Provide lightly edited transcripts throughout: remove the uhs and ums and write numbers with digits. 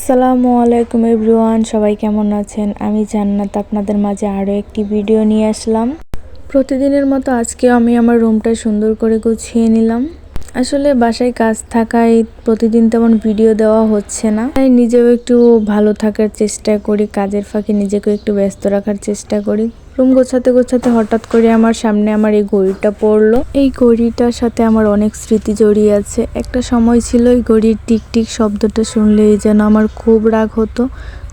আসসালামু আলাইকুম এভরিওয়ান, সবাই কেমন আছেন? আমি জান্নাত আপনাদের মাঝে আরও একটি ভিডিও নিয়ে আসলাম। প্রতিদিনের মতো আজকেও আমি আমার রুমটা সুন্দর করে গুছিয়ে নিলাম। আসলে বাসায় কাজ থাকায় প্রতিদিন তেমন ভিডিও দেওয়া হচ্ছে না, তাই নিজেও একটু ভালো থাকার চেষ্টা করি, কাজের ফাঁকে নিজেকে একটু ব্যস্ত রাখার চেষ্টা করি। রুম গোছাতে গোছাতে হঠাৎ করে আমার সামনে আমার এই ঘড়িটা পড়লো। এই ঘড়িটার সাথে আমার অনেক স্মৃতি জড়িয়ে আছে। একটা সময় ছিল এই ঘড়ির টিকটিক শব্দটা শুনলেই যেন আমার খুব রাগ হতো।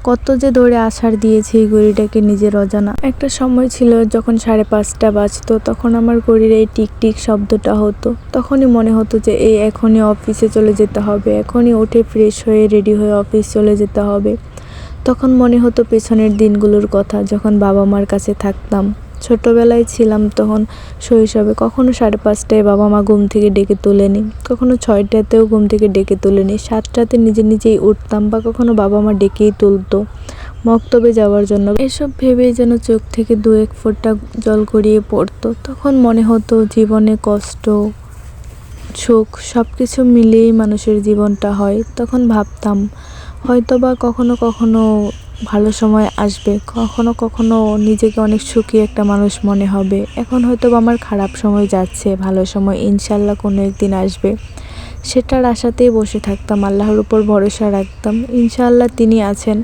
কত যে দৌড়ে আছাড় দিয়েছে এই ঘড়িটাকে নিজের অজানা। একটা সময় ছিল যখন 5:30 বাজতো, তখন আমার ঘড়ির এই টিকটিক শব্দটা হতো। তখনই মনে হতো যে এখনই অফিসে চলে যেতে হবে, এখনই উঠে ফ্রেশ হয়ে রেডি হয়ে অফিস চলে যেতে হবে। তখন মনে হতো পেছনের দিনগুলোর কথা, যখন বাবা মার কাছে থাকতাম। ছোটবেলায় ছিলাম তখন, শৈশবে কখনো 5:30টায় বাবা মা ঘুম থেকে ডেকে তোলেনি, কখনো 6টাতেও ঘুম থেকে ডেকে তোলেনি। 7টাতে নিজে নিজেই উঠতাম, বা কখনো বাবা মা ডেকেই তুলতো মক্তবে যাওয়ার জন্য। এসব ভেবেই যেন চোখ থেকে 2-1 ফোঁটা জল গড়িয়ে পড়তো। তখন মনে হতো জীবনে কষ্ট সুখ সব কিছু মিলিয়েই মানুষের জীবনটা হয়। তখন ভাবতাম হয়তো বা কখনো কখনো ভালো সময় আসবে, কখনো কখনো নিজেকে অনেক সুখী একটা মানুষ মনে হবে। এখন হয়তো বা আমার খারাপ সময় যাচ্ছে, ভালো সময় ইনশাল্লাহ কোনো একদিন আসবে, সেটার আশাতেই বসে থাকতাম। আল্লাহর উপর ভরসা রাখতাম, ইনশাল্লাহ তিনি আছেন,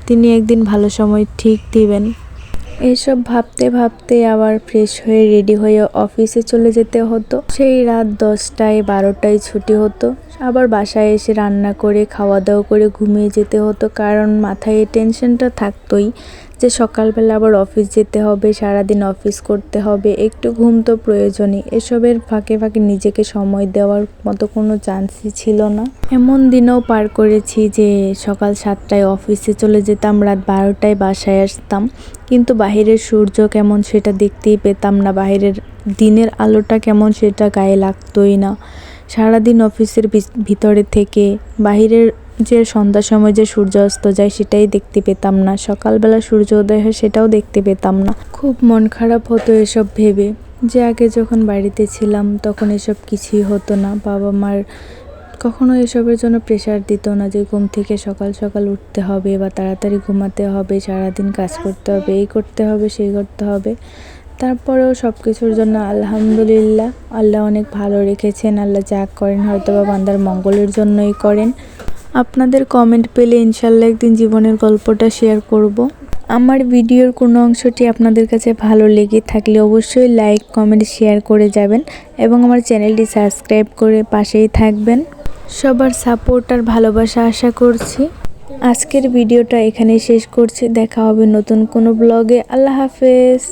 তিনি একদিন ভালো সময় ঠিক দিবেন। এইসব ভাবতে ভাবতে আবার ফ্রেশ হয়ে রেডি হয়ে অফিসে চলে যেতে হতো। সেই রাত 10টায় 12টায় ছুটি হতো। আবার বাসায় এসে রান্না করে খাওয়া দাওয়া করে ঘুমিয়ে যেতে হতো, কারণ মাথায় এই টেনশনটা থাকতোই যে সকালবেলা আবার অফিস যেতে হবে, সারাদিন অফিস করতে হবে। একটু ঘুম তো প্রয়োজনই। এসবের ফাঁকে ফাঁকে নিজেকে সময় দেওয়ার মতো কোনো চান্সই ছিল না। এমন দিনও পার করেছি যে সকাল 7টায় অফিসে চলে যেতাম, রাত 12টায় বাসায় আসতাম, কিন্তু বাহিরের সূর্য কেমন সেটা দেখতেই পেতাম না, বাহিরের দিনের আলোটা কেমন সেটা গায়ে লাগতোই না। সারাদিন অফিসের ভিতরে থেকে বাহিরের যে সন্ধ্যার সময় যে সূর্য অস্ত যায় সেটাই দেখতে পেতাম না, সকালবেলা সূর্য উদয় হয় সেটাও দেখতে পেতাম না। খুব মন খারাপ হতো এসব ভেবে, যে আগে যখন বাড়িতে ছিলাম তখন এসব কিছুই হতো না। বাবা মার কখনো এসবের জন্য প্রেশার দিত না যে ঘুম থেকে সকাল সকাল উঠতে হবে বা তাড়াতাড়ি ঘুমাতে হবে, সারাদিন কাজ করতে হবে, এই করতে হবে সেই করতে হবে। তারপরেও সব কিছুর জন্য আলহামদুলিল্লাহ, আল্লাহ অনেক ভালো রেখেছেন। আল্লাহ যা করেন হয়তো বা বান্দার মঙ্গলের জন্যই করেন। আপনাদের কমেন্ট পেলে ইনশাল্লাহ একদিন জীবনের গল্পটা শেয়ার করব। আমার ভিডিওর কোনো অংশটি আপনাদের কাছে ভালো লেগে থাকলে অবশ্যই লাইক কমেন্ট শেয়ার করে যাবেন, এবং আমার চ্যানেলটি সাবস্ক্রাইব করে পাশেই থাকবেন। সবার সাপোর্ট আর ভালোবাসা আশা করছি। আজকের ভিডিওটা এখানেই শেষ করছি, দেখা হবে নতুন কোনো ব্লগে। আল্লাহ হাফেজ।